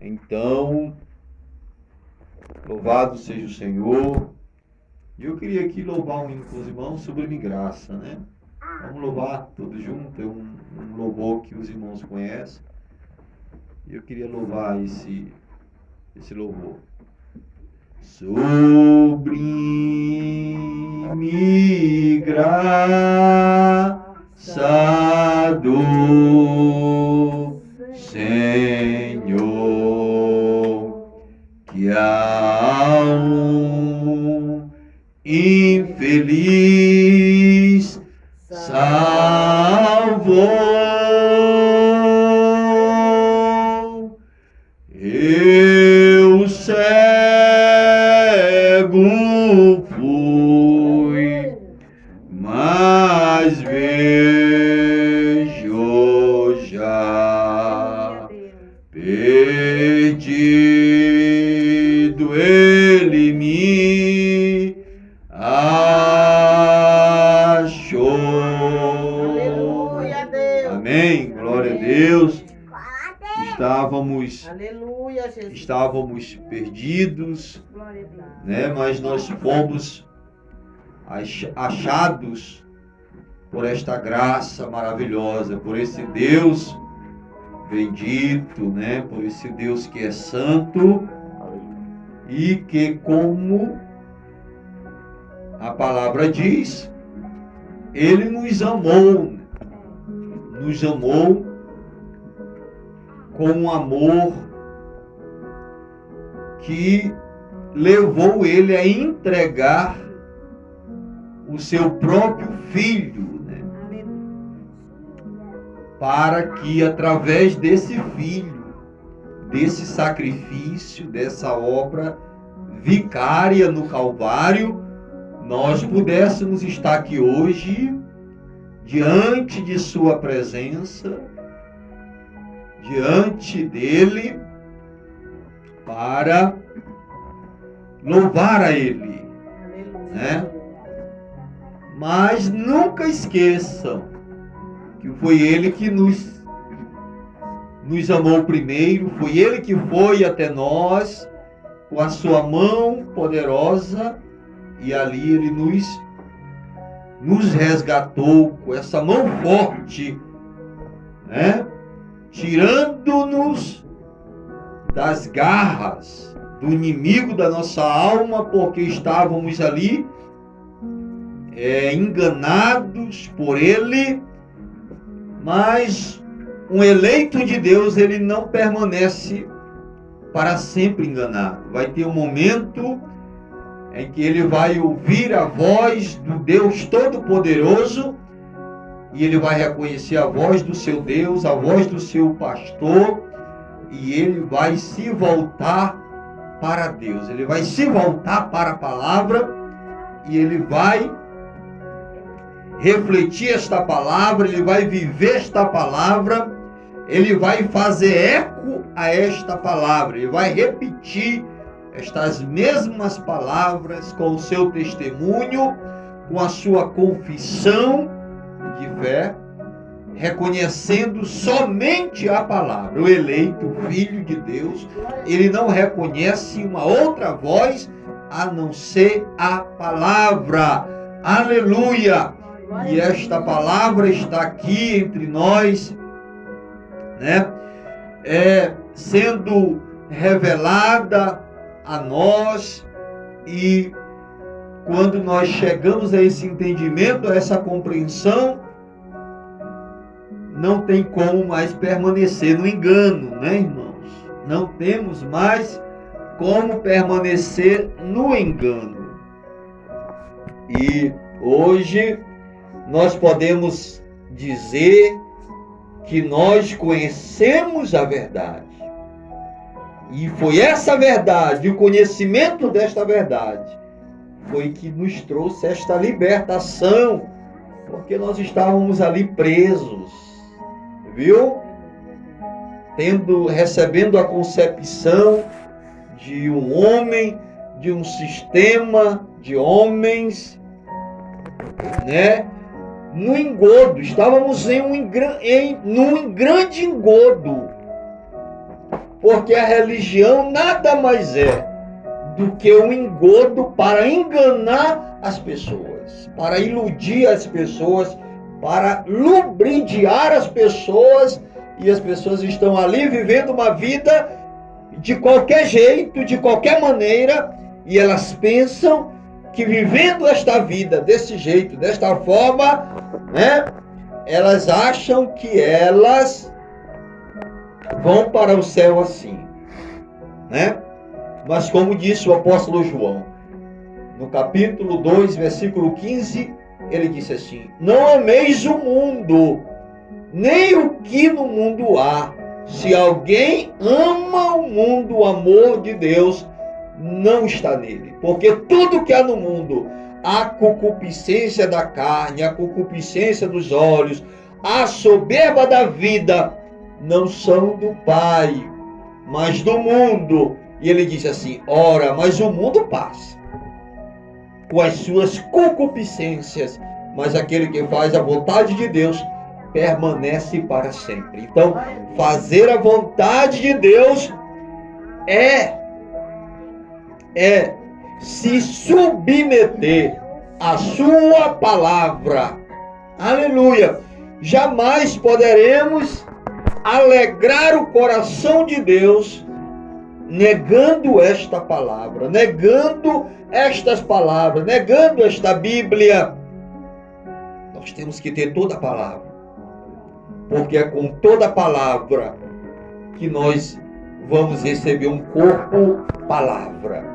Então, louvado seja o Senhor. E eu queria aqui louvar um hino com os irmãos, Sublime Graça, né? Vamos louvar todos juntos, é um louvor que os irmãos conhecem. E eu queria louvar esse louvor. Sublime graça do Senhor, que a um infeliz salvou. Eu cego fui, mas vejo já. Perdido ele me achou. Aleluia, Deus. Amém. Glória a Deus. Aleluia, Jesus. Estávamos perdidos, Glória a Deus. né? Mas nós fomos achados por esta graça maravilhosa, por esse Deus bendito, né? Por esse Deus que é santo e que, como a palavra diz, Ele nos amou com um amor que levou Ele a entregar o seu próprio Filho, né? Para que através desse Filho, desse sacrifício, dessa obra vicária no Calvário, nós pudéssemos estar aqui hoje, diante de Sua presença, diante dEle, para louvar a Ele, né? Mas nunca esqueçam que foi Ele que nos amou primeiro, foi Ele que foi até nós com a sua mão poderosa e ali Ele nos resgatou com essa mão forte, né? Tirando-nos das garras do inimigo da nossa alma, porque estávamos ali enganados por ele. Mas um eleito de Deus, ele não permanece para sempre enganado. Vai ter um momento em que ele vai ouvir a voz do Deus Todo-Poderoso e ele vai reconhecer a voz do seu Deus, a voz do seu pastor, e ele vai se voltar para Deus. Ele vai se voltar para a palavra e ele vai refletir esta palavra, ele vai viver esta palavra, ele vai fazer eco a esta palavra, ele vai repetir estas mesmas palavras com o seu testemunho, com a sua confissão de fé, reconhecendo somente a palavra. O eleito Filho de Deus, ele não reconhece uma outra voz a não ser a palavra. Aleluia! E esta palavra está aqui entre nós, né? Sendo revelada a nós, e quando nós chegamos a esse entendimento, a essa compreensão, não tem como mais permanecer no engano, né, irmãos? Não temos mais como permanecer no engano. E hoje nós podemos dizer que nós conhecemos a verdade. E foi essa verdade, o conhecimento desta verdade, foi que nos trouxe esta libertação, porque nós estávamos ali presos, viu? Recebendo a concepção de um homem, de um sistema de homens, né? No engodo, estávamos num grande engodo. Porque a religião nada mais é do que um engodo para enganar as pessoas, para iludir as pessoas, para lubridiar as pessoas, e as pessoas estão ali vivendo uma vida de qualquer jeito, de qualquer maneira, e elas pensam que vivendo esta vida desse jeito, desta forma, né, elas acham que elas vão para o céu assim, né? Mas como disse o apóstolo João, no capítulo 2, versículo 15, ele disse assim: não ameis o mundo, nem o que no mundo há. Se alguém ama o mundo, o amor de Deus não está nele. Porque tudo que há no mundo, a concupiscência da carne, a concupiscência dos olhos, a soberba da vida, não são do Pai, mas do mundo. E ele diz assim: ora, mas o mundo passa com as suas concupiscências, mas aquele que faz a vontade de Deus permanece para sempre. Então, fazer a vontade de Deus é se submeter à sua palavra. Aleluia! Jamais poderemos alegrar o coração de Deus negando esta palavra, negando estas palavras, negando esta Bíblia. Nós temos que ter toda a palavra, porque é com toda a palavra que nós vamos receber um corpo palavra,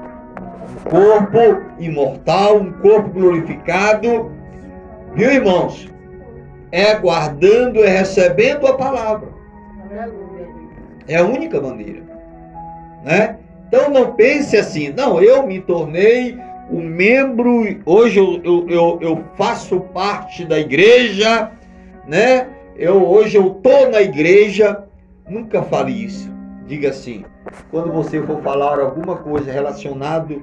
um corpo imortal, um corpo glorificado, viu, irmãos? É guardando, é recebendo a palavra. É a única maneira, né? Então não pense assim: não, eu me tornei um membro, hoje eu faço parte da igreja, né? Hoje eu estou na igreja. Nunca fale isso. Diga assim, quando você for falar alguma coisa relacionada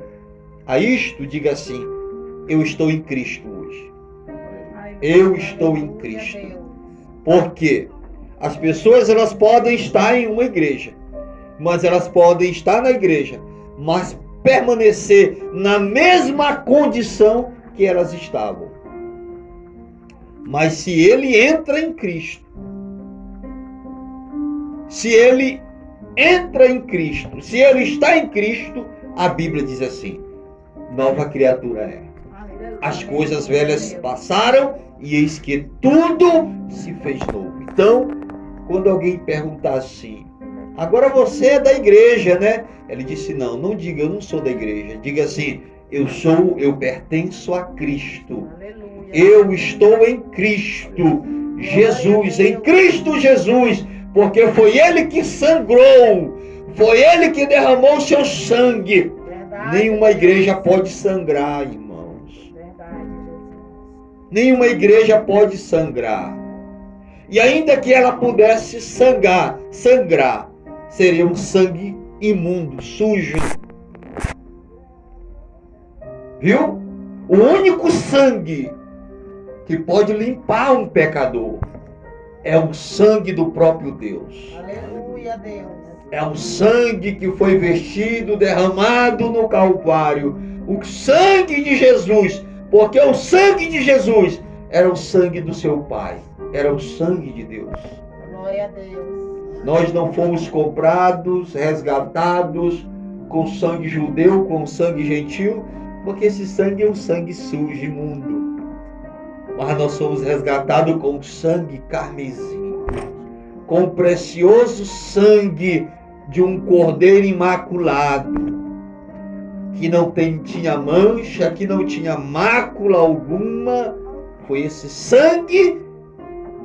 a isto, diga assim: eu estou em Cristo hoje. Eu estou em Cristo. Por quê? As pessoas, elas podem estar em uma igreja, mas elas podem estar na igreja, mas permanecer na mesma condição que elas estavam. Mas se ele entra em Cristo, se ele entra em Cristo, se ele está em Cristo, a Bíblia diz assim: nova criatura é. As coisas velhas passaram e eis que tudo se fez novo. Então, quando alguém perguntar assim: agora você é da igreja, né? Ele disse: não, não diga eu não sou da igreja. Diga assim: eu pertenço a Cristo. Eu estou em Cristo Jesus, em Cristo Jesus, porque foi Ele que sangrou, foi Ele que derramou o seu sangue. Nenhuma igreja pode sangrar, irmãos. Nenhuma igreja pode sangrar. E ainda que ela pudesse sangrar, seria um sangue imundo, sujo. Viu? O único sangue que pode limpar um pecador é o sangue do próprio Deus. Aleluia, Deus. É o sangue que foi vestido, derramado no Calvário. O sangue de Jesus, porque o sangue de Jesus era o sangue do seu Pai. Era o sangue de Deus. Glória a Deus. Nós não fomos comprados, resgatados com sangue judeu, com sangue gentil, porque esse sangue é um sangue sujo, imundo. Mas nós somos resgatados com sangue carmesim, com o precioso sangue de um cordeiro imaculado, que não tinha mancha, que não tinha mácula alguma. Foi esse sangue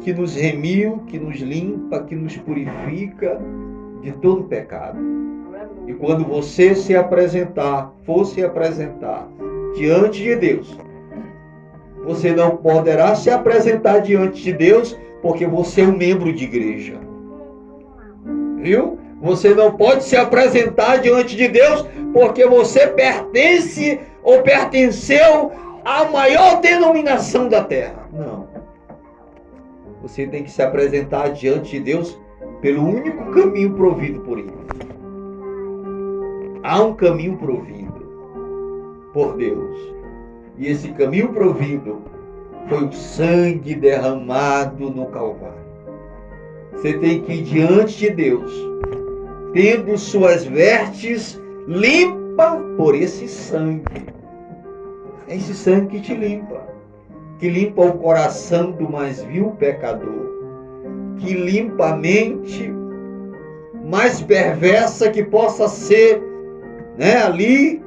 que nos remiu, que nos limpa, que nos purifica de todo pecado. E quando você for se apresentar diante de Deus, você não poderá se apresentar diante de Deus porque você é um membro de igreja. Viu? Você não pode se apresentar diante de Deus porque você pertence ou pertenceu à maior denominação da terra. Não. Você tem que se apresentar diante de Deus pelo único caminho provido por Ele. há um caminho provido por Deus. E esse caminho provido foi o sangue derramado no Calvário. Você tem que ir diante de Deus, tendo suas vestes limpas por esse sangue. É esse sangue que te limpa. Que limpa o coração do mais vil pecador. Que limpa a mente mais perversa que possa ser, ali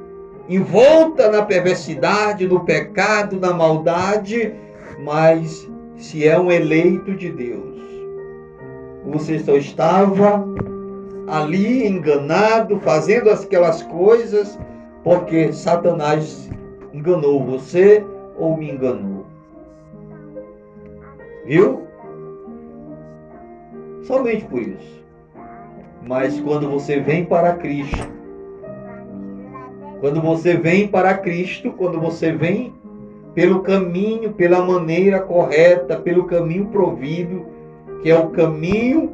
envolta na perversidade, no pecado, na maldade, mas se é um eleito de Deus, você só estava ali enganado, fazendo aquelas coisas porque Satanás enganou você ou me enganou. Viu? Somente por isso. Mas quando você vem para Cristo, quando você vem pelo caminho, pela maneira correta, pelo caminho provido, que é o caminho,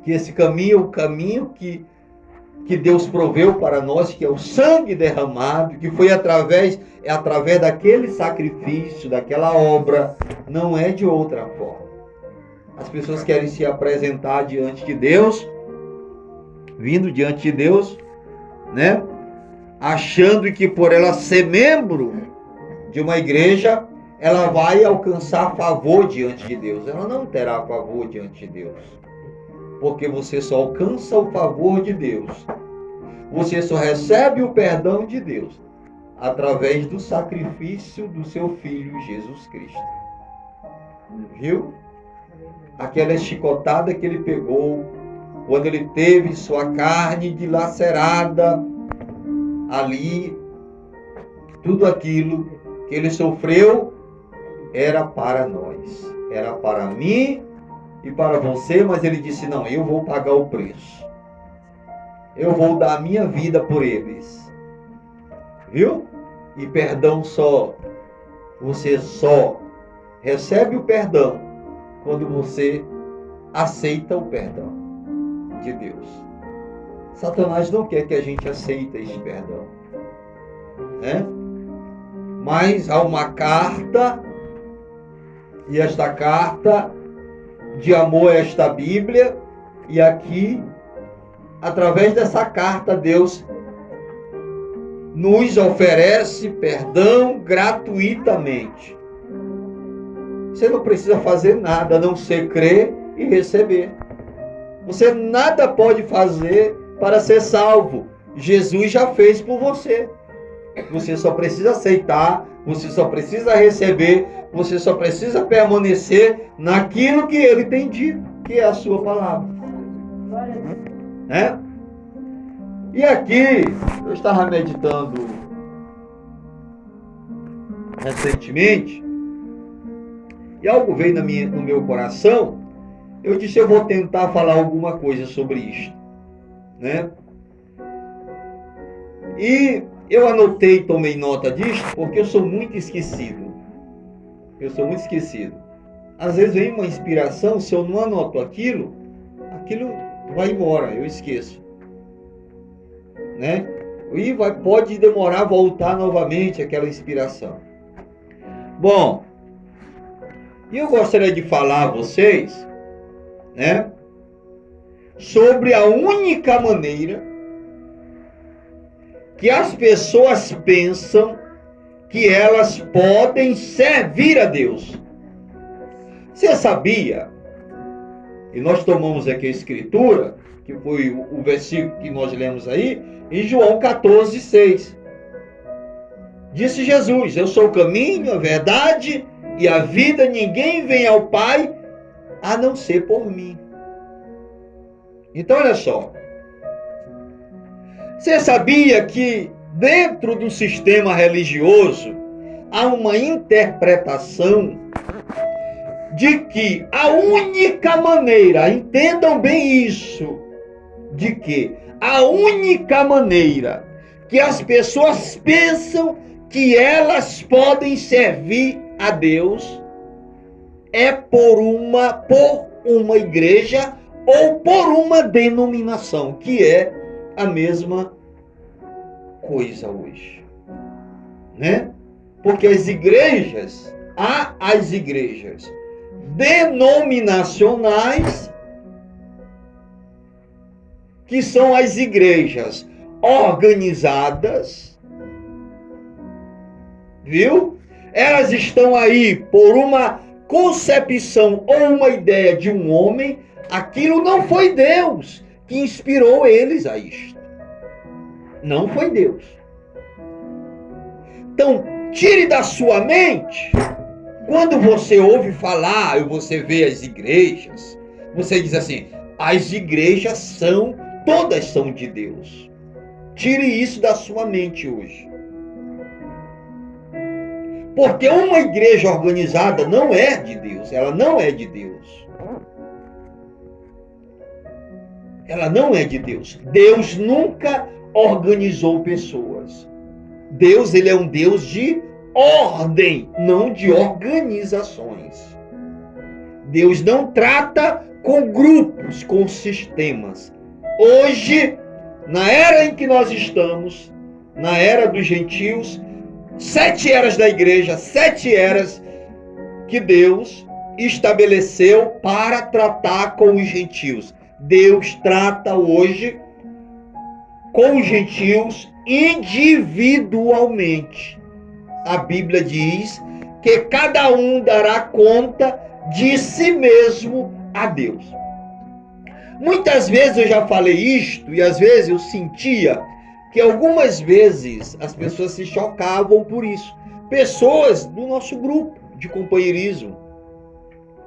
que esse caminho é o caminho que Deus proveu para nós, que é o sangue derramado, que foi através daquele sacrifício, daquela obra, não é de outra forma. As pessoas querem se apresentar diante de Deus, vindo diante de Deus, achando que por ela ser membro de uma igreja, ela vai alcançar favor diante de Deus. Ela não terá favor diante de Deus, porque você só alcança o favor de Deus, você só recebe o perdão de Deus através do sacrifício do seu Filho Jesus Cristo. Viu? Aquela chicotada que ele pegou quando ele teve sua carne dilacerada ali, tudo aquilo que ele sofreu era para nós, era para mim e para você, mas ele disse: não, eu vou pagar o preço, eu vou dar a minha vida por eles. Viu? E perdão você só recebe o perdão quando você aceita o perdão de Deus. Satanás não quer que a gente aceite esse perdão, mas há uma carta, e esta carta de amor é esta Bíblia, e aqui, através dessa carta, Deus nos oferece perdão gratuitamente. Você não precisa fazer nada, a não ser crer e receber. Você nada pode fazer para ser salvo. Jesus já fez por você. Você só precisa aceitar, você só precisa receber, você só precisa permanecer naquilo que ele tem dito, que é a sua palavra. E aqui, eu estava meditando recentemente, e algo veio no meu coração. Eu disse: eu vou tentar falar alguma coisa sobre isto, E eu anotei, tomei nota disto, porque eu sou muito esquecido. Às vezes vem uma inspiração, se eu não anoto aquilo vai embora, eu esqueço. E pode demorar a voltar novamente aquela inspiração. Bom, e eu gostaria de falar a vocês, sobre a única maneira que as pessoas pensam que elas podem servir a Deus. Você sabia? E nós tomamos aqui a escritura, que foi o versículo que nós lemos aí, em João 14:6. Disse Jesus: eu sou o caminho, a verdade e a vida, ninguém vem ao Pai a não ser por mim. Então olha só, você sabia que dentro do sistema religioso há uma interpretação de que a única maneira, entendam bem isso, de que a única maneira que as pessoas pensam que elas podem servir a Deus é por uma igreja ou por uma denominação, que é a mesma coisa hoje, né? Porque há as igrejas denominacionais, que são as igrejas organizadas, viu? Elas estão aí por uma concepção ou uma ideia de um homem. Aquilo não foi Deus que inspirou eles a isto. Não foi Deus. Então, tire da sua mente, quando você ouve falar, ou você vê as igrejas, você diz assim, as igrejas todas são de Deus. Tire isso da sua mente hoje. Porque uma igreja organizada não é de Deus, ela não é de Deus. Ela não é de Deus. Deus nunca organizou pessoas. Deus, ele é um Deus de ordem, não de organizações. Deus não trata com grupos, com sistemas. Hoje, na era em que nós estamos, na era dos gentios, 7 eras da igreja, 7 eras que Deus estabeleceu para tratar com os gentios. Deus trata hoje com os gentios individualmente. A Bíblia diz que cada um dará conta de si mesmo a Deus. Muitas vezes eu já falei isto e às vezes eu sentia que algumas vezes as pessoas se chocavam por isso. Pessoas do nosso grupo de companheirismo.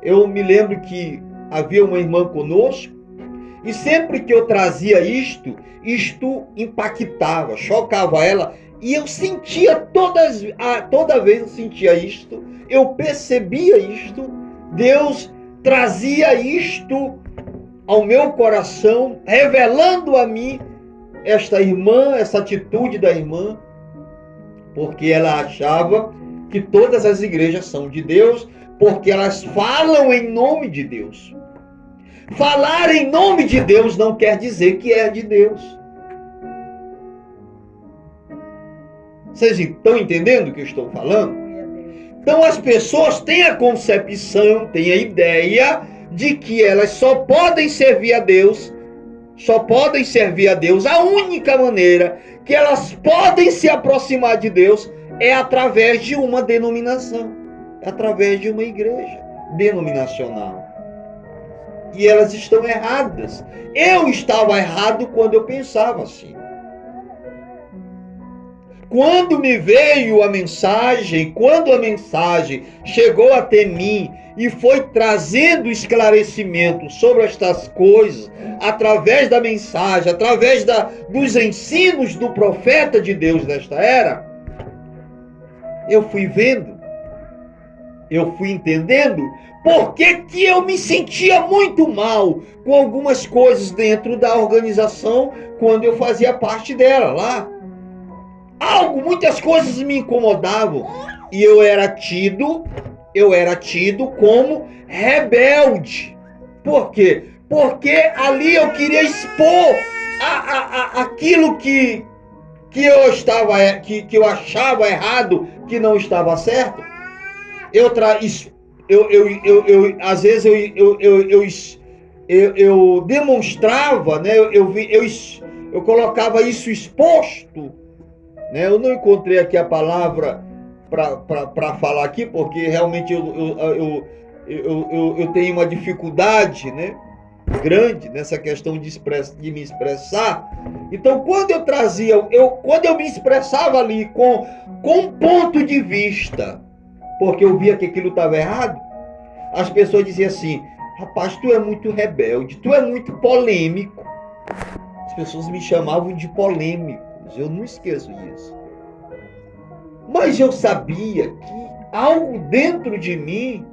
Eu me lembro que havia uma irmã conosco e sempre que eu trazia isto impactava, chocava ela. E eu sentia toda vez eu sentia isto, eu percebia isto, Deus trazia isto ao meu coração, revelando a mim esta irmã, essa atitude da irmã, porque ela achava que todas as igrejas são de Deus, porque elas falam em nome de Deus. Falar em nome de Deus não quer dizer que é de Deus. Vocês estão entendendo o que eu estou falando? Então as pessoas têm a concepção, têm a ideia de que elas só podem servir a Deus, a única maneira que elas podem se aproximar de Deus é através de uma denominação, através de uma igreja denominacional. E elas estão erradas. Eu estava errado quando eu pensava assim. Quando me veio a mensagem, quando a mensagem chegou até mim e foi trazendo esclarecimento sobre estas coisas, através da mensagem, através dos ensinos do profeta de Deus desta era, eu fui vendo, eu fui entendendo por que eu me sentia muito mal com algumas coisas dentro da organização quando eu fazia parte dela lá. Muitas coisas me incomodavam e eu era tido como rebelde. Por quê? Porque ali eu queria expor aquilo que eu achava errado, que não estava certo. Às vezes eu demonstrava, né? Eu colocava isso exposto, né? Eu não encontrei aqui a palavra para falar aqui, porque realmente eu tenho uma dificuldade, né, grande nessa questão de me expressar. Então, quando eu me expressava ali com um ponto de vista, porque eu via que aquilo estava errado, as pessoas diziam assim: rapaz, tu é muito rebelde, tu é muito polêmico. As pessoas me chamavam de polêmicos, eu não esqueço disso. Mas eu sabia que algo dentro de mim,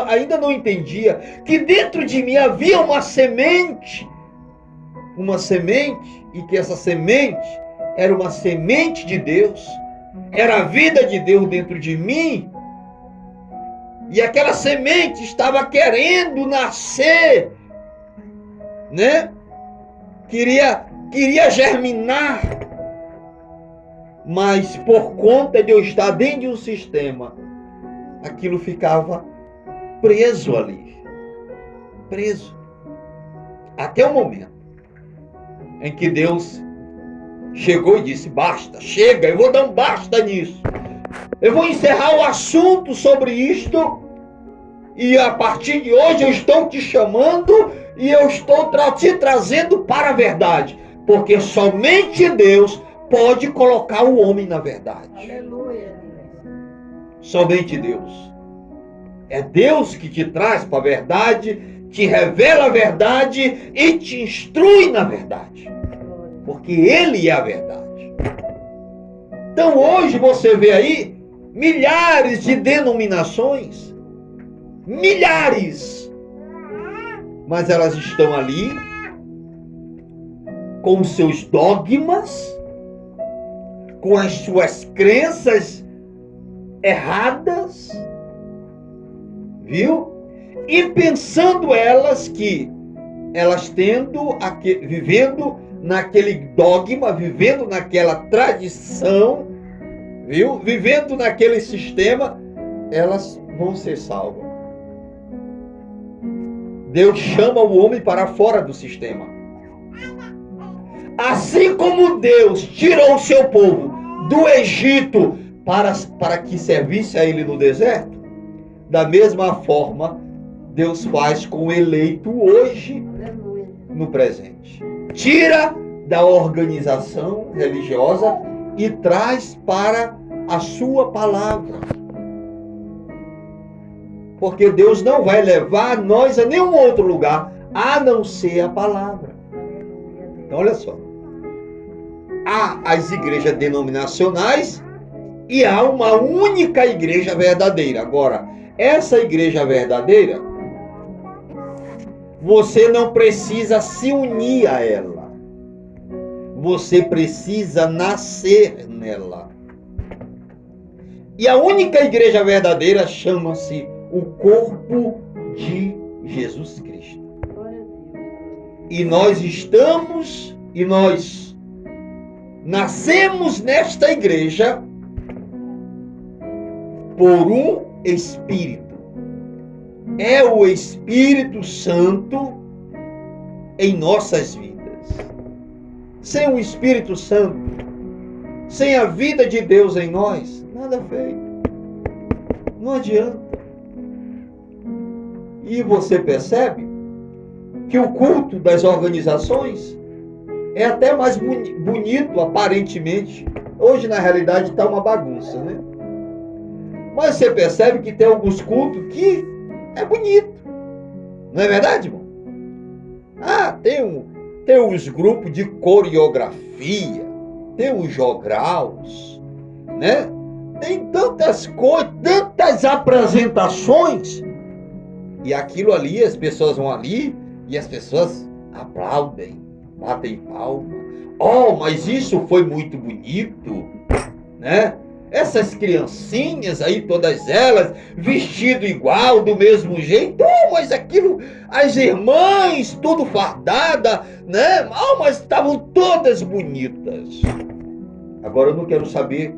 ainda não entendia, que dentro de mim havia uma semente, e que essa semente era uma semente de Deus, era a vida de Deus dentro de mim, e aquela semente estava querendo nascer, né? Queria germinar, mas por conta de eu estar dentro de um sistema, aquilo ficava preso ali. Preso. Até o momento em que Deus chegou e disse: basta, chega, eu vou dar um basta nisso. Eu vou encerrar o assunto sobre isto. E a partir de hoje eu estou te chamando e eu estou te trazendo para a verdade. Porque somente Deus pode colocar o homem na verdade. Aleluia. Somente Deus. É Deus que te traz para a verdade, te revela a verdade e te instrui na verdade. Porque Ele é a verdade. Então hoje você vê aí milhares de denominações. Milhares. Mas elas estão ali com os seus dogmas, com as suas crenças erradas, viu? E pensando que elas vivendo naquele dogma, vivendo naquela tradição, viu? Vivendo naquele sistema, elas vão ser salvas. Deus chama o homem para fora do sistema. Assim como Deus tirou o seu povo do Egito para que servisse a ele no deserto, da mesma forma, Deus faz com o eleito hoje, no presente. Tira da organização religiosa e traz para a sua palavra. Porque Deus não vai levar nós a nenhum outro lugar, a não ser a palavra. Então, olha só. Há as igrejas denominacionais e há uma única igreja verdadeira. Agora, essa igreja verdadeira, você não precisa se unir a ela. Você precisa nascer nela. E a única igreja verdadeira chama-se o corpo de Jesus Cristo. E nós nascemos nesta igreja por um Espírito. É o Espírito Santo em nossas vidas. Sem o Espírito Santo, sem a vida de Deus em nós, nada feito. Não adianta. E você percebe que o culto das organizações é até mais bonito, aparentemente. Hoje, na realidade, está uma bagunça, né? Mas você percebe que tem alguns cultos que é bonito. Não é verdade, irmão? Tem os grupos de coreografia, tem os jograus, né? Tem tantas coisas, tantas apresentações. E aquilo ali, as pessoas vão ali e as pessoas aplaudem, batem palma. Oh, mas isso foi muito bonito, né? Essas criancinhas aí, todas elas, vestido igual, do mesmo jeito. Oh, mas aquilo, as irmãs, tudo fardada, né? Oh, mas estavam todas bonitas. Agora eu não quero saber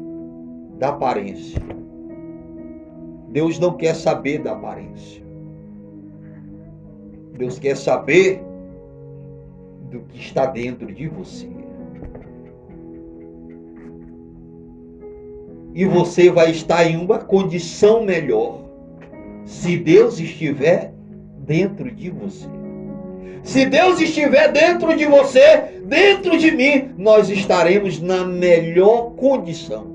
da aparência. Deus não quer saber da aparência. Deus quer saber do que está dentro de você. E você vai estar em uma condição melhor se Deus estiver dentro de você. Se Deus estiver dentro de você, dentro de mim, nós estaremos na melhor condição.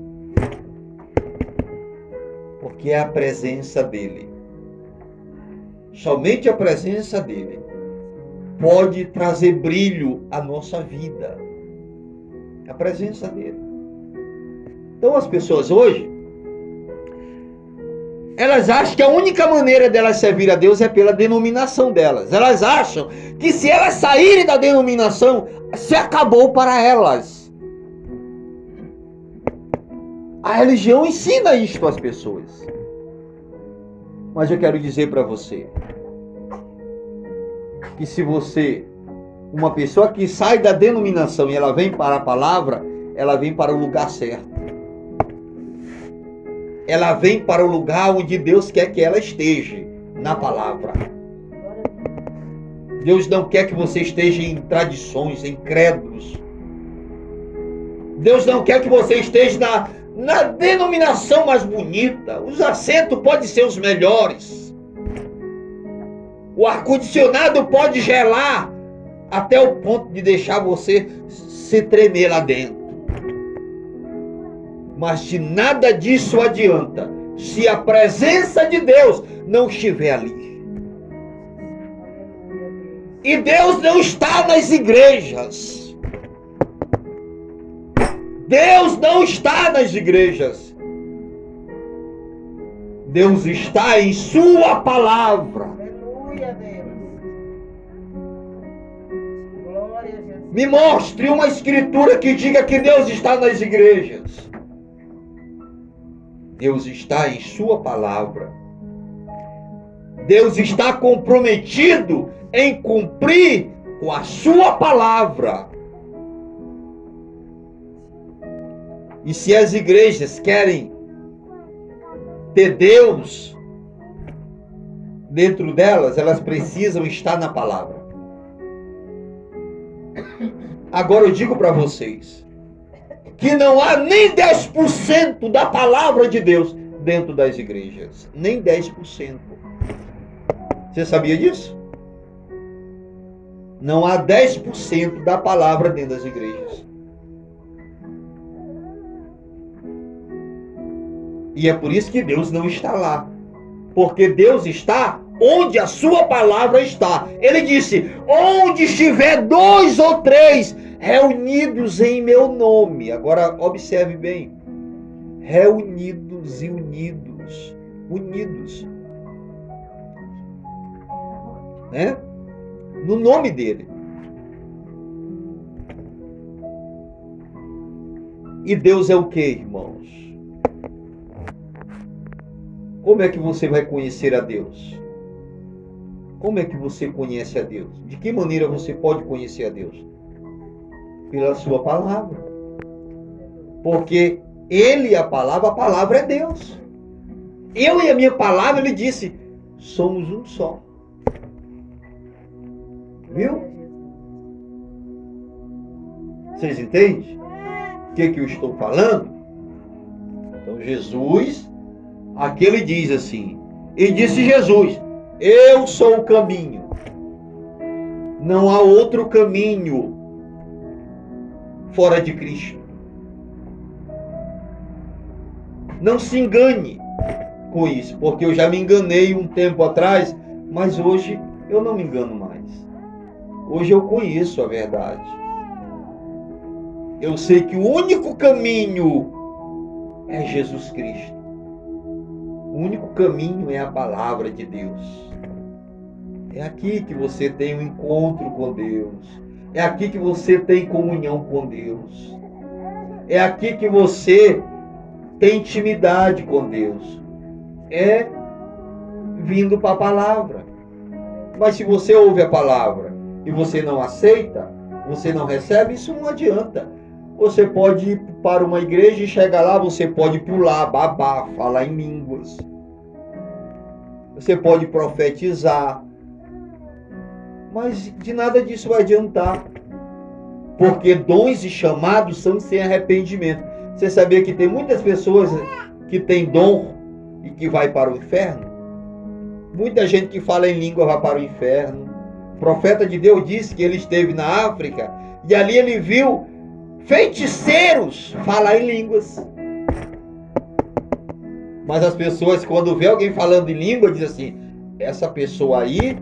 Porque é a presença dele. Somente a presença dele pode trazer brilho à nossa vida. A presença dele. Então as pessoas hoje, elas acham que a única maneira delas servir a Deus é pela denominação delas. Elas acham que se elas saírem da denominação, se acabou para elas. A religião ensina isto às pessoas. Mas eu quero dizer para você que se você, uma pessoa que sai da denominação e ela vem para a palavra, ela vem para o lugar certo. ela vem para o lugar onde Deus quer que ela esteja, na palavra. Deus não quer que você esteja em tradições, em credos. Deus não quer que você esteja na denominação mais bonita. Os assentos podem ser os melhores. O ar-condicionado pode gelar até o ponto de deixar você se tremer lá dentro. Mas de nada disso adianta se a presença de Deus não estiver ali. E Deus não está nas igrejas. Deus não está nas igrejas. Deus está em sua palavra. Aleluia, Deus. Glória a Jesus. Me mostre uma escritura que diga que Deus está nas igrejas. Deus está em sua palavra. Deus está comprometido em cumprir com a sua palavra. E se as igrejas querem ter Deus dentro delas, elas precisam estar na palavra. Agora eu digo para vocês que não há nem 10% da palavra de Deus dentro das igrejas. Nem 10%. Você sabia disso? Não há 10% da palavra dentro das igrejas. E é por isso que Deus não está lá. Porque Deus está onde a sua palavra está. Ele disse: onde estiver 2 ou 3 reunidos em meu nome. Agora observe bem. Reunidos e unidos. Unidos. Né? No nome dele. E Deus é o que, irmãos? Como é que você vai conhecer a Deus? Como é que você conhece a Deus? De que maneira você pode conhecer a Deus? Pela sua palavra. Porque Ele e a palavra é Deus. Eu e a minha palavra, Ele disse, somos um só. Viu? Vocês entendem o que eu estou falando? Então Jesus, aqui ele diz assim, e disse Jesus, eu sou o caminho. Não há outro caminho fora de Cristo. Não se engane com isso, porque eu já me enganei um tempo atrás, mas hoje eu não me engano mais. Hoje eu conheço a verdade. Eu sei que o único caminho é Jesus Cristo. O único caminho é a palavra de Deus. É aqui que você tem um encontro com Deus. É aqui que você tem comunhão com Deus. É aqui que você tem intimidade com Deus. É vindo para a palavra. Mas se você ouve a palavra e você não aceita, você não recebe, isso não adianta. Você pode ir para uma igreja e chegar lá, você pode pular, babar, falar em línguas. Você pode profetizar. Mas de nada disso vai adiantar. Porque dons e chamados são sem arrependimento. Você sabia que tem muitas pessoas que têm dom e que vai para o inferno? Muita gente que fala em língua vai para o inferno. O profeta de Deus disse que ele esteve na África e ali ele viu feiticeiros falar em línguas. Mas as pessoas, quando vê alguém falando em língua, dizem assim, essa pessoa aí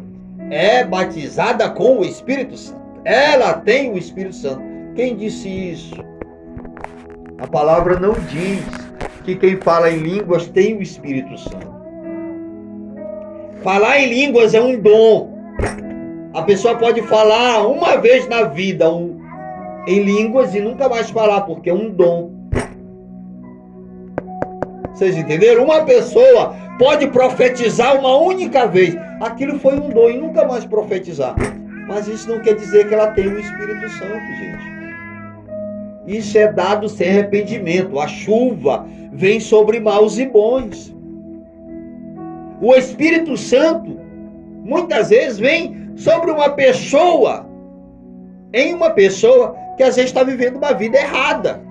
é batizada com o Espírito Santo. Ela tem o Espírito Santo. Quem disse isso? A palavra não diz que quem fala em línguas tem o Espírito Santo. Falar em línguas é um dom. A pessoa pode falar uma vez na vida em línguas e nunca mais falar, porque é um dom. Vocês entenderam? Uma pessoa pode profetizar uma única vez. Aquilo foi um dom e nunca mais profetizar. Mas isso não quer dizer que ela tem o Espírito Santo, gente. isso é dado sem arrependimento. A chuva vem sobre maus e bons. O Espírito Santo, muitas vezes, vem sobre uma pessoa, em uma pessoa que às vezes está vivendo uma vida errada.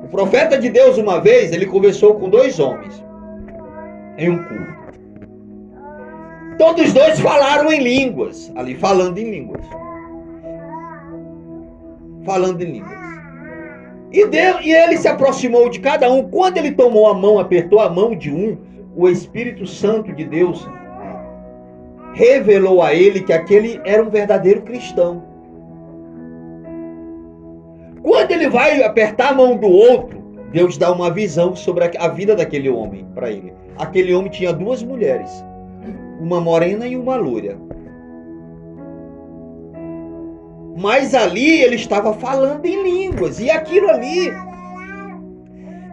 O profeta de Deus, uma vez, ele conversou com 2 homens em um culto. Todos os 2 falaram em línguas, ali falando em línguas. Falando em línguas. E ele se aproximou de cada um. Quando ele tomou a mão, apertou a mão de um, o Espírito Santo de Deus revelou a ele que aquele era um verdadeiro cristão. Quando ele vai apertar a mão do outro, Deus dá uma visão sobre a vida daquele homem para ele. Aquele homem tinha 2 mulheres, uma morena e uma loira. Mas ali ele estava falando em línguas, e aquilo ali,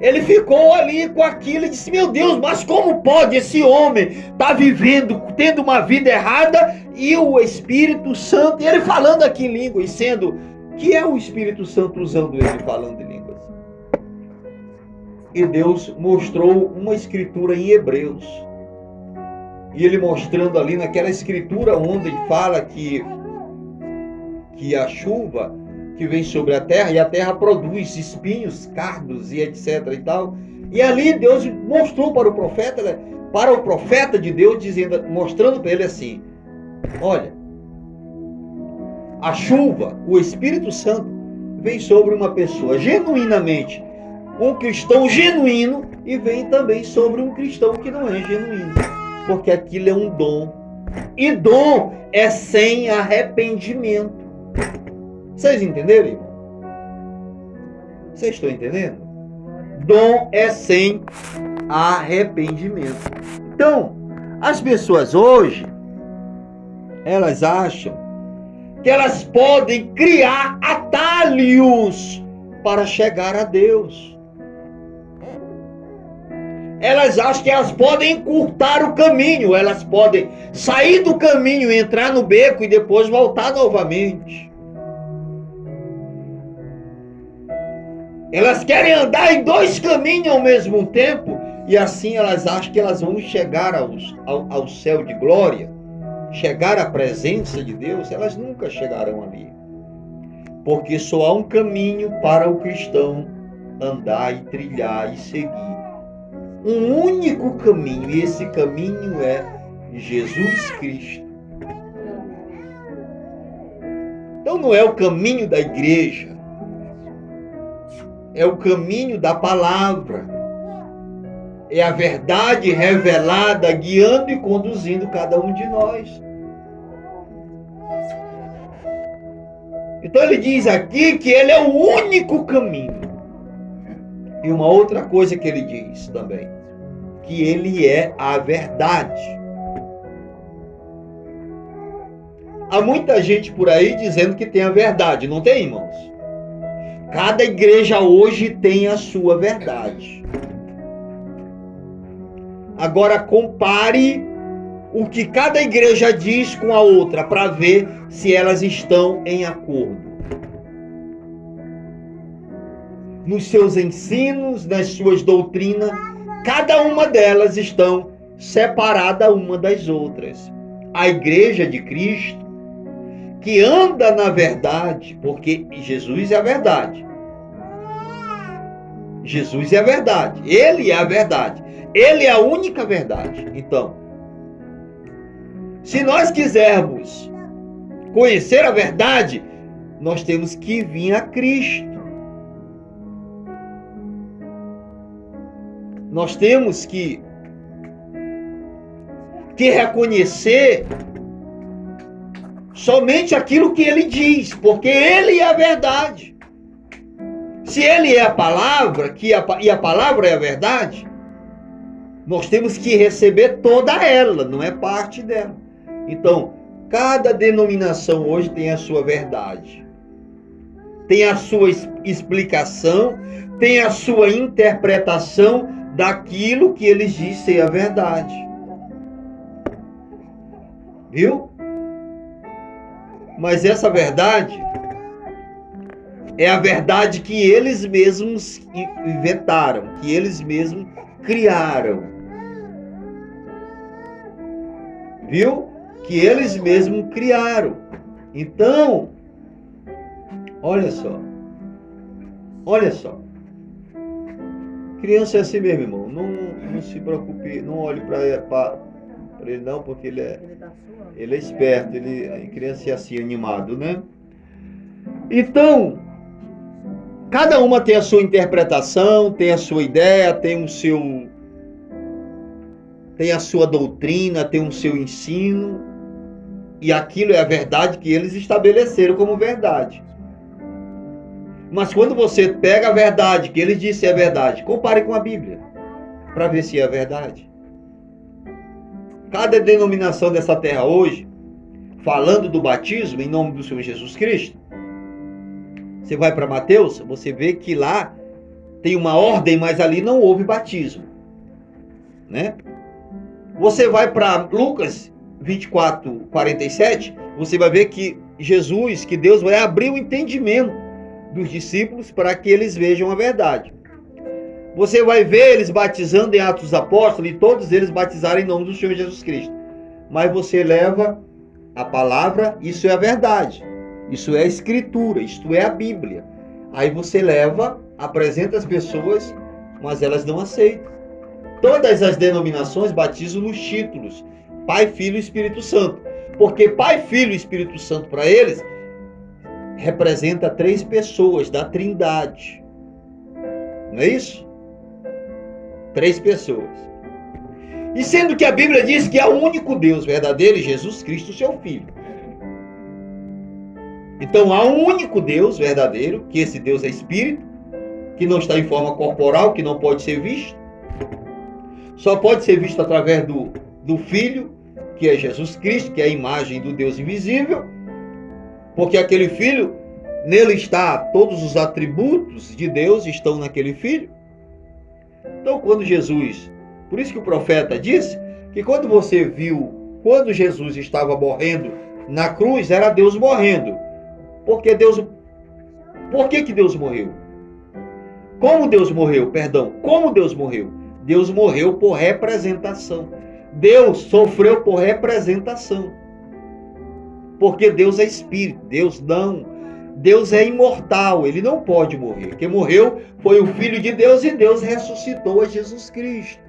ele ficou ali com aquilo e disse: meu Deus, mas como pode esse homem estar vivendo, tendo uma vida errada, e o Espírito Santo, e ele falando aqui em línguas, sendo que é o Espírito Santo usando ele falando em línguas? E Deus mostrou uma escritura em Hebreus, e ele mostrando ali naquela escritura onde ele fala que a chuva que vem sobre a terra, e a terra produz espinhos, cardos e etc e tal. E ali Deus mostrou para o profeta de Deus, dizendo, mostrando para ele assim: olha, a chuva, o Espírito Santo, vem sobre uma pessoa genuinamente, um cristão genuíno, e vem também sobre um cristão que não é genuíno, porque aquilo é um dom, e dom é sem arrependimento. Vocês entenderam, irmão? Vocês estão entendendo? Dom é sem arrependimento. Então, as pessoas hoje, elas acham que elas podem criar atalhos para chegar a Deus. Elas acham que elas podem encurtar o caminho, elas podem sair do caminho, entrar no beco e depois voltar novamente. Elas querem andar em 2 caminhos ao mesmo tempo, e assim elas acham que elas vão chegar ao céu de glória, chegar à presença de Deus. Elas nunca chegarão ali, porque só há um caminho para o cristão andar e trilhar e seguir. Um único caminho, e esse caminho é Jesus Cristo. Então não é o caminho da igreja, é o caminho da palavra, é a verdade revelada, guiando e conduzindo cada um de nós. Então ele diz aqui que ele é o único caminho. E uma outra coisa que ele diz também, que ele é a verdade. Há muita gente por aí dizendo que tem a verdade, não tem, irmãos? Cada igreja hoje tem a sua verdade. Agora compare o que cada igreja diz com a outra para ver se elas estão em acordo. Nos seus ensinos, nas suas doutrinas, cada uma delas estão separadas uma das outras. A igreja de Cristo, que anda na verdade, porque Jesus é a verdade. Jesus é a verdade. Ele é a verdade. Ele é a única verdade. Então, se nós quisermos conhecer a verdade, nós temos que vir a Cristo. Nós temos que reconhecer somente aquilo que ele diz, porque ele é a verdade. Se ele é a palavra, e a palavra é a verdade, nós temos que receber toda ela, não é parte dela. Então, cada denominação hoje tem a sua verdade, tem a sua explicação, tem a sua interpretação daquilo que eles dizem ser a verdade. Viu? Mas essa verdade É a verdade que eles mesmos inventaram, que eles mesmos criaram. Viu? Que eles mesmos criaram. Então, olha só. Olha só. Criança é assim mesmo, irmão. Não se preocupe, não olhe para ele não, porque ele é esperto. A criança é assim, animado, né? Então, cada uma tem a sua interpretação, tem a sua ideia, tem a sua doutrina, tem o seu ensino, e aquilo é a verdade que eles estabeleceram como verdade. Mas quando você pega a verdade que eles disseram é verdade, compare com a Bíblia, para ver se é verdade. Cada denominação dessa terra hoje, falando do batismo em nome do Senhor Jesus Cristo, você vai para Mateus, você vê que lá tem uma ordem, mas ali não houve batismo, né? Você vai para Lucas 24:47, você vai ver que Jesus, que Deus vai abrir o entendimento dos discípulos para que eles vejam a verdade. Você vai ver eles batizando em Atos dos Apóstolos e todos eles batizaram em nome do Senhor Jesus Cristo. Mas você leva a palavra, isso é a verdade. Isso é a Escritura, isto é a Bíblia. Aí você leva, apresenta as pessoas, mas elas não aceitam. Todas as denominações batizam nos títulos Pai, Filho e Espírito Santo. Porque Pai, Filho e Espírito Santo para eles representa 3 pessoas da Trindade. Não é isso? 3 pessoas. E sendo que a Bíblia diz que é o único Deus verdadeiro, Jesus Cristo, seu Filho. Então há um único Deus verdadeiro, que esse Deus é Espírito, que não está em forma corporal, que não pode ser visto. Só pode ser visto através do Filho, que é Jesus Cristo, que é a imagem do Deus invisível. Porque aquele Filho, nele está todos os atributos de Deus, estão naquele Filho. Então quando Jesus, por isso que o profeta disse, que quando você viu, quando Jesus estava morrendo na cruz, era Deus morrendo. Por que Deus morreu? Como Deus morreu? Perdão, como Deus morreu? Deus morreu por representação. Deus sofreu por representação. Porque Deus é Espírito, Deus é imortal, Ele não pode morrer. Quem morreu foi o Filho de Deus e Deus ressuscitou a Jesus Cristo.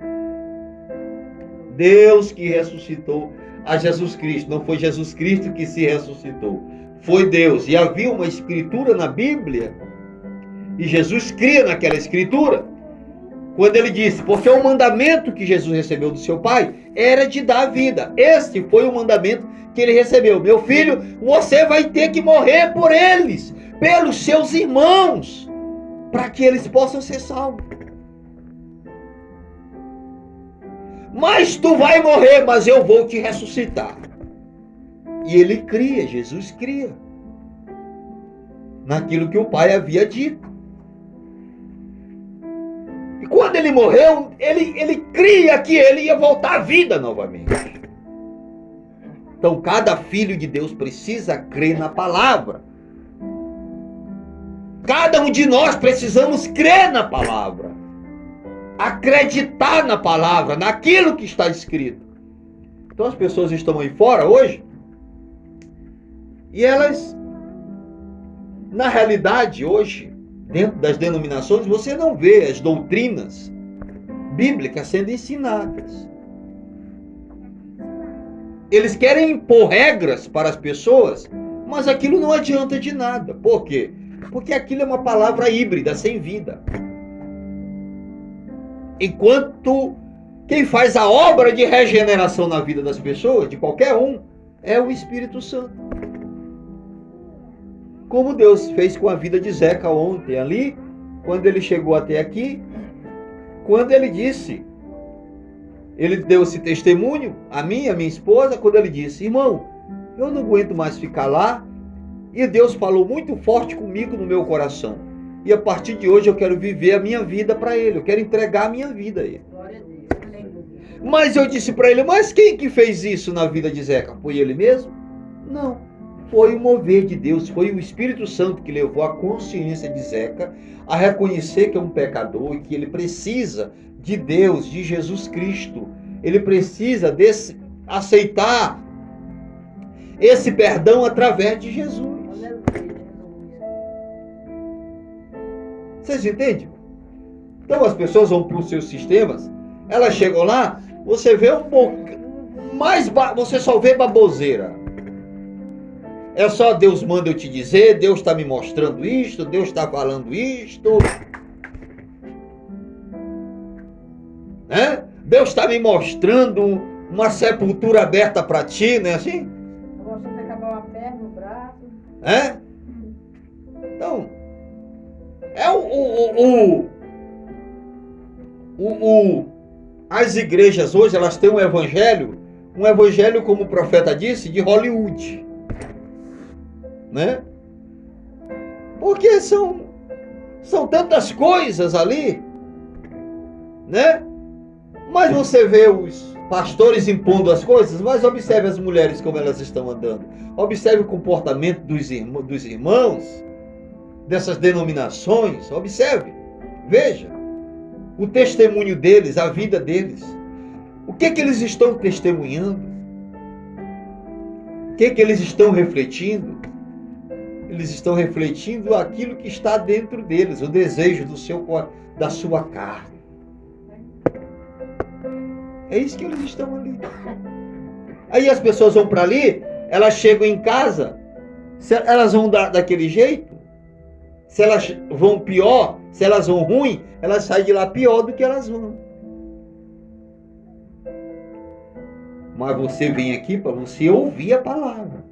Deus que ressuscitou a Jesus Cristo, não foi Jesus Cristo que se ressuscitou, foi Deus. E havia uma escritura na Bíblia, e Jesus cria naquela escritura, quando ele disse, porque o mandamento que Jesus recebeu do seu Pai era de dar vida. Este foi o mandamento que ele recebeu. Meu filho, você vai ter que morrer por eles, pelos seus irmãos, para que eles possam ser salvos. Mas tu vai morrer, mas eu vou te ressuscitar. E ele cria, Jesus cria, naquilo que o Pai havia dito. E quando ele morreu, ele cria que ele ia voltar à vida novamente. Então cada filho de Deus precisa crer na palavra. Cada um de nós precisamos crer na palavra. Acreditar na palavra, naquilo que está escrito. Então as pessoas estão aí fora hoje e elas, na realidade hoje, dentro das denominações, você não vê as doutrinas bíblicas sendo ensinadas. Eles querem impor regras para as pessoas, mas aquilo não adianta de nada. Por quê? Porque aquilo é uma palavra híbrida, sem vida. Enquanto quem faz a obra de regeneração na vida das pessoas, de qualquer um, é o Espírito Santo. Como Deus fez com a vida de Zeca ontem ali, quando ele chegou até aqui, quando ele disse, ele deu esse testemunho, a mim e a minha esposa, quando ele disse, irmão, eu não aguento mais ficar lá, e Deus falou muito forte comigo no meu coração. E a partir de hoje eu quero viver a minha vida para Ele. Eu quero entregar a minha vida a Ele. Mas eu disse para ele, mas quem que fez isso na vida de Zeca? Foi ele mesmo? Não. foi o mover de Deus, foi o Espírito Santo que levou a consciência de Zeca a reconhecer que é um pecador e que ele precisa de Deus, de Jesus Cristo. Ele precisa aceitar esse perdão através de Jesus. Vocês entendem? Então as pessoas vão para os seus sistemas, elas chegam lá, você vê um pouco mais, você só vê baboseira. É só Deus manda eu te dizer, Deus está me mostrando isto, Deus está falando isto. Né? Deus está me mostrando uma sepultura aberta para ti, não é assim? Você vai acabar uma perna, um braço. É? Então, as igrejas hoje, elas têm um evangelho, como o profeta disse, de Hollywood. Né? Porque são tantas coisas ali, né? Mas você vê os pastores impondo as coisas, mas observe as mulheres como elas estão andando. Observe o comportamento dos irmãos dessas denominações. Observe, veja o testemunho deles, a vida deles. O que eles estão testemunhando? O que eles estão refletindo? Eles estão refletindo aquilo que está dentro deles, o desejo da sua carne. É isso que eles estão ali. Aí as pessoas vão para ali, elas chegam em casa, elas vão daquele jeito, se elas vão pior, se elas vão ruim, elas saem de lá pior do que elas vão. Mas você vem aqui para você ouvir a palavra.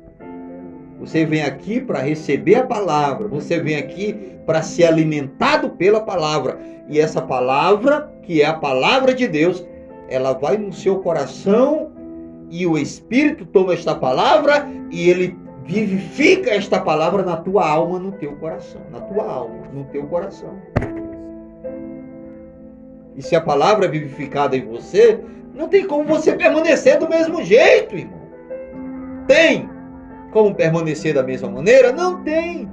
Você vem aqui para receber a palavra. Você vem aqui para ser alimentado pela palavra. E essa palavra, que é a palavra de Deus, ela vai no seu coração e o Espírito toma esta palavra e ele vivifica esta palavra na tua alma, no teu coração. Na tua alma, no teu coração. E se a palavra é vivificada em você, não tem como você permanecer do mesmo jeito, irmão. Tem como permanecer da mesma maneira? Não tem.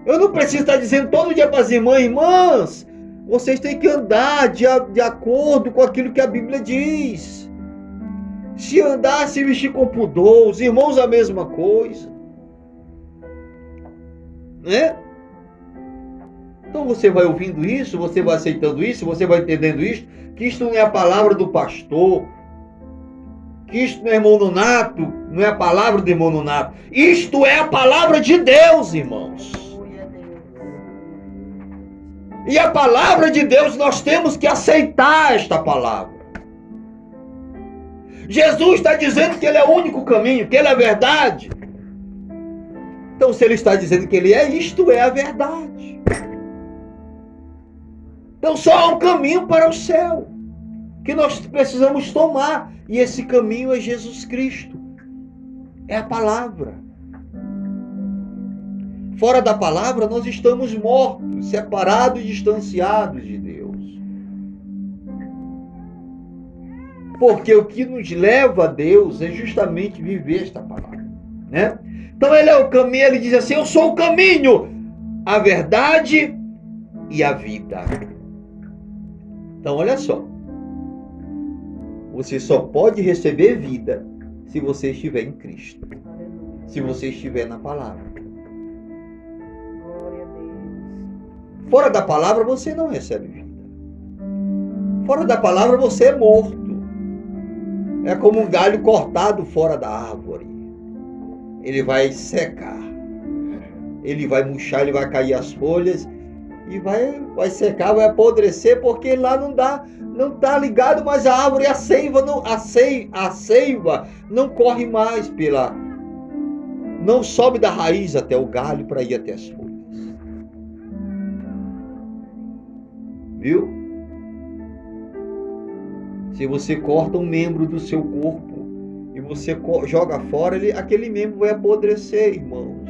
Eu não preciso estar dizendo todo dia para as irmãs, vocês têm que andar de acordo com aquilo que a Bíblia diz. Se andar, se vestir com pudor, os irmãos a mesma coisa. Né? Então você vai ouvindo isso, você vai aceitando isso, você vai entendendo isso, que isto não é a palavra do pastor, que isto não é irmão Nonato, não é a palavra do irmão Nonato. Isto é a palavra de Deus, irmãos. E a palavra de Deus, nós temos que aceitar esta palavra. Jesus está dizendo que Ele é o único caminho, que Ele é a verdade. Então, se Ele está dizendo que Ele é, isto é a verdade. Então, só há um caminho para o céu, que nós precisamos tomar. E esse caminho é Jesus Cristo. É a palavra. Fora da palavra, nós estamos mortos, separados e distanciados de Deus. Porque o que nos leva a Deus é justamente viver esta palavra. Né? Então ele é o caminho, ele diz assim, eu sou o caminho, a verdade e a vida. Então olha só. Você só pode receber vida se você estiver em Cristo. Se você estiver na palavra. Fora da palavra você não recebe vida. Fora da palavra você é morto. É como um galho cortado fora da árvore. Ele vai secar. Ele vai murchar, ele vai cair as folhas e vai secar, vai apodrecer, porque lá não está ligado mais a árvore, a seiva não corre mais não sobe da raiz até o galho para ir até as folhas. Viu? Se você corta um membro do seu corpo e você joga fora, aquele membro vai apodrecer, irmãos.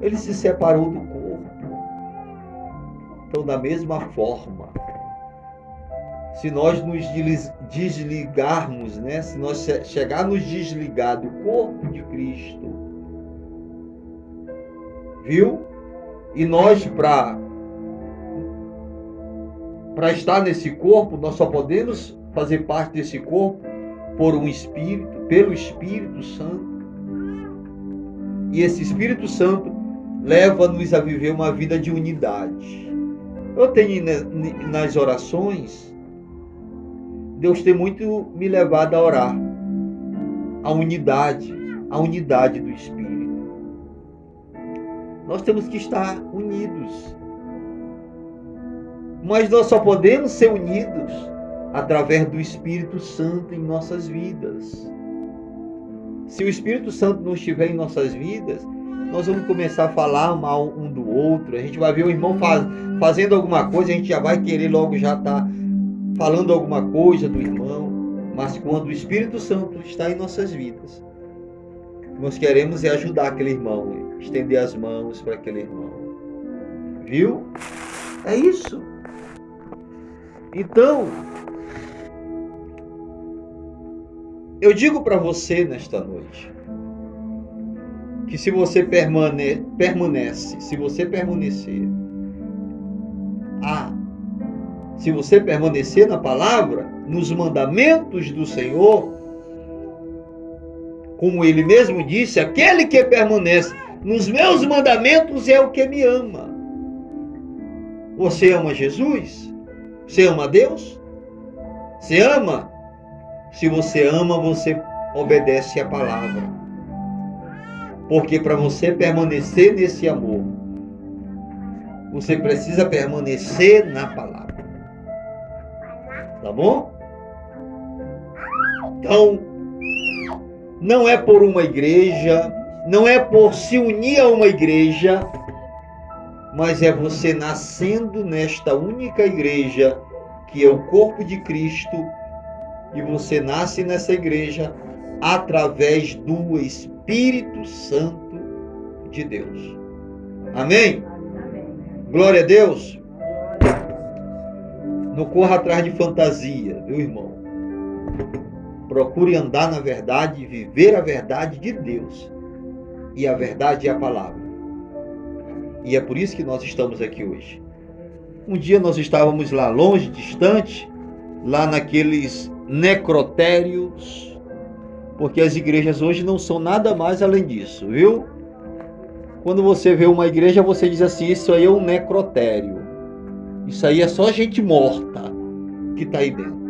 Ele se separou do corpo. Então, da mesma forma, se nós nos desligarmos, né? Se nós chegar a nos desligar do corpo de Cristo, viu? E nós, para estar nesse corpo, nós só podemos fazer parte desse corpo por um Espírito, pelo Espírito Santo. E esse Espírito Santo leva-nos a viver uma vida de unidade. Eu tenho nas orações, Deus tem muito me levado a orar a unidade do Espírito. Nós temos que estar unidos. Mas nós só podemos ser unidos através do Espírito Santo em nossas vidas. Se o Espírito Santo não estiver em nossas vidas, nós vamos começar a falar mal um do outro. A gente vai ver o irmão fazendo alguma coisa, a gente já vai querer logo já estar falando alguma coisa do irmão. Mas quando o Espírito Santo está em nossas vidas, nós queremos ajudar aquele irmão, estender as mãos para aquele irmão. Viu? É isso. Então, eu digo para você nesta noite, que se você permanece, se você permanecer na palavra, nos mandamentos do Senhor, como ele mesmo disse, aquele que permanece nos meus mandamentos é o que me ama. Você ama Jesus? Você ama Deus? Você ama? Se você ama, você obedece a palavra. Porque para você permanecer nesse amor, você precisa permanecer na palavra. Tá bom? Então, não é por uma igreja, não é por se unir a uma igreja, mas é você nascendo nesta única igreja, que é o corpo de Cristo, e você nasce nessa igreja através do Espírito Santo de Deus. Amém? Glória a Deus. Não corra atrás de fantasia, viu, irmão? Procure andar na verdade e viver a verdade de Deus. E a verdade é a palavra. E é por isso que nós estamos aqui hoje. Um dia nós estávamos lá longe, distante, lá naqueles necrotérios, porque as igrejas hoje não são nada mais além disso, viu? Quando você vê uma igreja, você diz assim, isso aí é um necrotério. Isso aí é só gente morta que está aí dentro.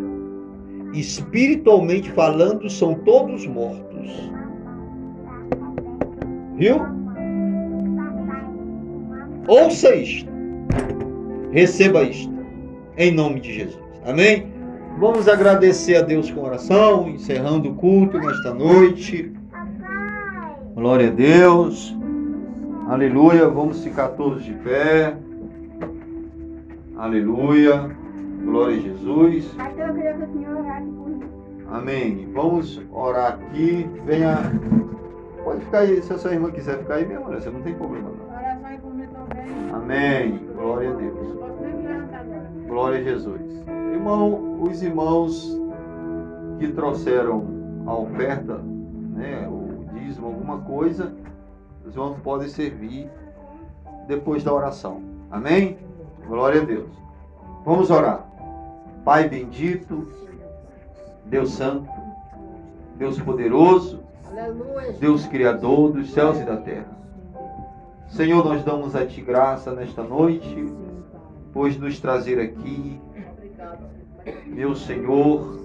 Espiritualmente falando, são todos mortos. Viu? Ouça isto. Receba isto. Em nome de Jesus. Amém? Vamos agradecer a Deus com oração, encerrando o culto nesta noite. Glória a Deus. Aleluia. Vamos ficar todos de pé. Aleluia. Glória a Jesus. Eu queria que o senhor orasse por mim. Amém. Vamos orar aqui. Venha. Pode ficar aí, se a sua irmã quiser ficar aí mesmo, você não tem problema não. Oração aí por mim também. Amém. Glória a Deus. Não posso nem levantar agora. Glória a Jesus. Irmão, os irmãos que trouxeram a oferta, né, o dízimo, alguma coisa, os irmãos podem servir depois da oração. Amém? Glória a Deus. Vamos orar. Pai bendito, Deus santo, Deus poderoso, Aleluia. Deus criador dos céus e da terra. Senhor, nós damos a Ti graça nesta noite, pois nos trazer aqui, meu Senhor,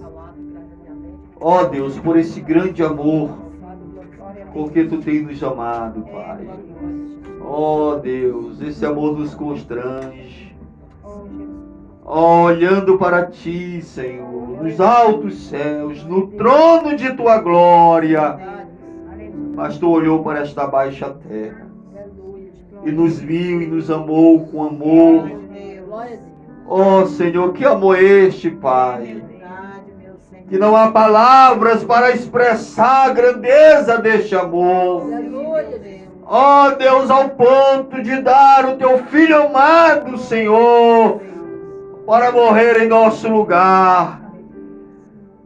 ó Deus, por esse grande amor, porque Tu tens nos amado, Pai. Ó Deus, esse amor nos constrange. Olhando para Ti, Senhor, nos altos céus, no trono de Tua glória, mas Tu olhou para esta baixa terra e nos viu e nos amou com amor. Ó Senhor, que amor é este, Pai? Que não há palavras para expressar a grandeza deste amor. Ó Deus, ao ponto de dar o Teu Filho amado, Senhor, para morrer em nosso lugar.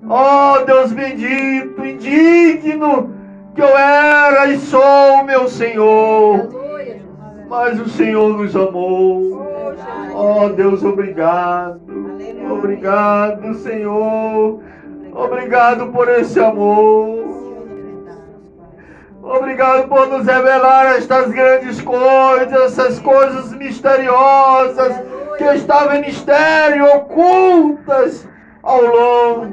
Oh, Deus bendito, indigno que eu era e sou, meu Senhor. Aleluia, Jesus. Mas o Senhor nos amou. Oh, Deus, obrigado. Obrigado, Senhor. Obrigado por esse amor. Obrigado por nos revelar estas grandes coisas, essas coisas misteriosas que estavam em mistério, ocultas ao longo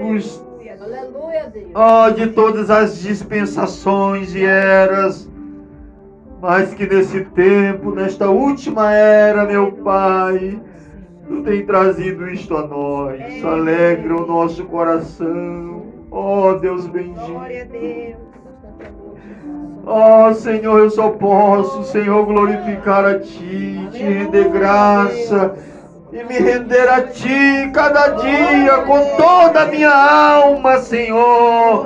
Aleluia, Deus. de todas as dispensações e eras. Mas que nesse tempo, nesta última era, meu Pai, Tu tem trazido isto a nós. Alegra o nosso coração. Oh, Deus bendito. Oh, Senhor, eu só posso, Senhor, glorificar a Ti, Te render graça e me render a Ti cada dia com toda a minha alma, Senhor.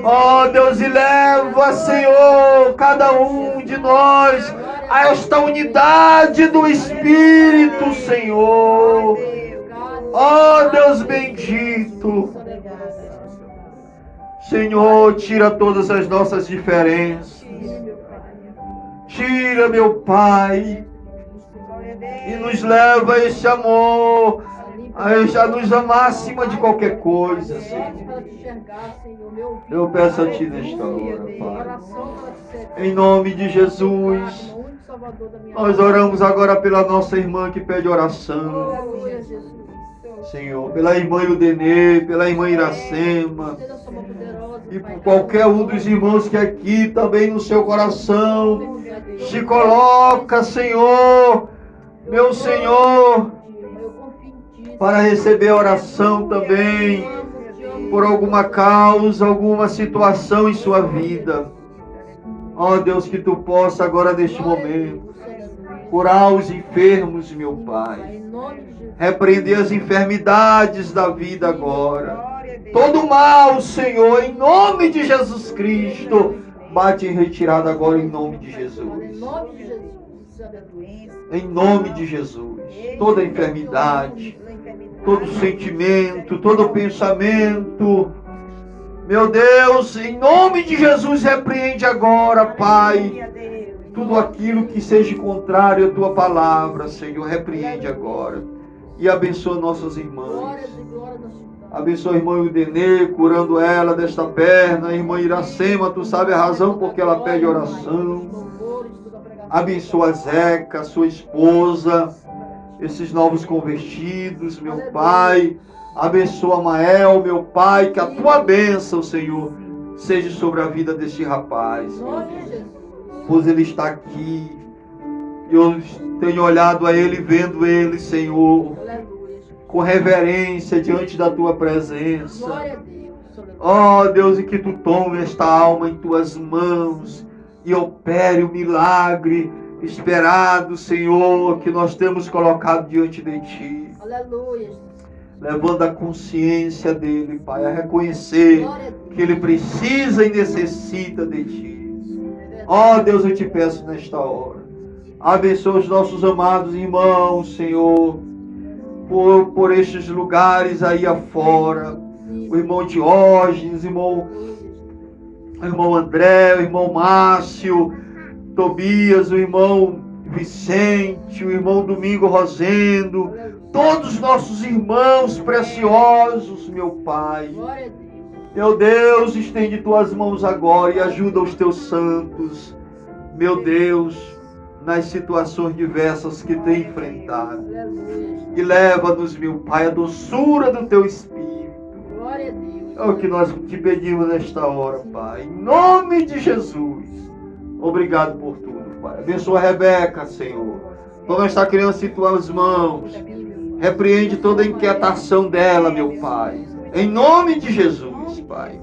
Oh, Deus, e leva, Senhor, cada um de nós a esta unidade do Espírito, Senhor. Oh, Deus bendito. Senhor, tira todas as nossas diferenças. Tira, meu Pai, e nos leva a esse amor, a nos amar acima de qualquer coisa, Senhor. Eu peço a Ti nesta hora, Pai. Em nome de Jesus, nós oramos agora pela nossa irmã que pede oração. Senhor, pela irmã Ildenê, pela irmã Iracema, e por qualquer um dos irmãos que aqui também no seu coração se coloca, Senhor, meu Senhor, para receber oração também, por alguma causa, alguma situação em sua vida. Ó Deus, que Tu possa agora neste momento curar os enfermos, meu Pai. Repreender as enfermidades da vida agora. Todo mal, Senhor, em nome de Jesus Cristo, bate em retirada agora em nome de Jesus. Em nome de Jesus. Toda enfermidade, todo sentimento, todo pensamento, meu Deus, em nome de Jesus, repreende agora, Pai, tudo aquilo que seja contrário à Tua palavra, Senhor, repreende agora. E abençoa nossos irmãos. Abençoa a irmã Ildenê, curando ela desta perna. A irmã Iracema, Tu sabe a razão porque ela pede oração. Abençoa a Zeca, sua esposa, esses novos convertidos, meu Pai. Abençoa Mael, meu Pai, que a Tua bênção, Senhor, seja sobre a vida deste rapaz, meu Deus. Pois ele está aqui. Eu tenho olhado a ele, vendo ele, Senhor, com reverência diante da Tua presença. Ó Deus, e que Tu tome esta alma em Tuas mãos e opere o milagre esperado, Senhor, que nós temos colocado diante de Ti. Aleluia. Levando a consciência dele, Pai, a reconhecer que ele precisa e necessita de Ti. Ó Deus, eu Te peço nesta hora, abençoa os nossos amados irmãos, Senhor, por estes lugares aí afora. O irmão Diógenes, o irmão André, o irmão Márcio, Tobias, o irmão Vicente, o irmão Domingo Rosendo, todos os nossos irmãos preciosos, meu Pai. Meu Deus, estende Tuas mãos agora e ajuda os Teus santos, meu Deus, nas situações diversas que tem enfrentado. E leva-nos, meu Pai, a doçura do Teu Espírito. É o que nós Te pedimos nesta hora, Pai. Em nome de Jesus. Obrigado por tudo, Pai. Abençoa a Rebeca, Senhor. Toma esta criança em Tuas mãos. Repreende toda a inquietação dela, meu Pai. Em nome de Jesus, Pai.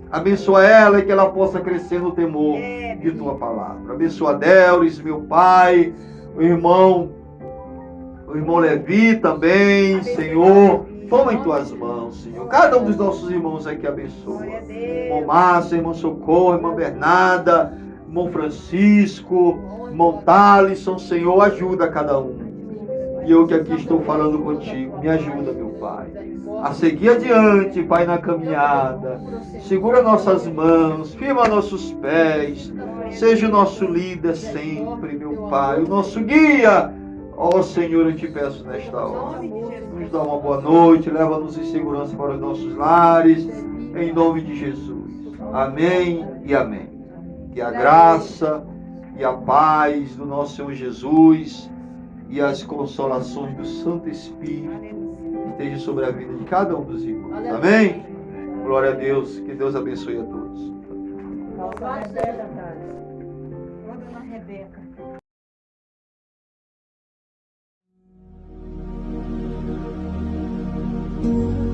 Abençoa ela e que ela possa crescer no temor de Tua palavra. Abençoa a Deus, meu Pai. O irmão Levi também, Senhor. Toma em Tuas mãos, Senhor. Cada um dos nossos irmãos aqui abençoa. Irmão Márcio, irmão Socorro, irmã Bernarda, irmão Francisco, irmão Thalisson, Senhor, ajuda cada um. E eu que aqui estou falando contigo, me ajuda, meu Pai, a seguir adiante, Pai, na caminhada. Segura nossas mãos, firma nossos pés, seja o nosso líder sempre, meu Pai, o nosso guia. Ó Senhor, eu te peço nesta hora, nos dá uma boa noite, leva-nos em segurança para os nossos lares, em nome de Jesus. Amém e amém. Que a graça e a paz do nosso Senhor Jesus e as consolações do Santo Espírito estejam sobre a vida de cada um dos irmãos. Amém? Glória a Deus. Que Deus abençoe a todos. Rebeca. Thank you.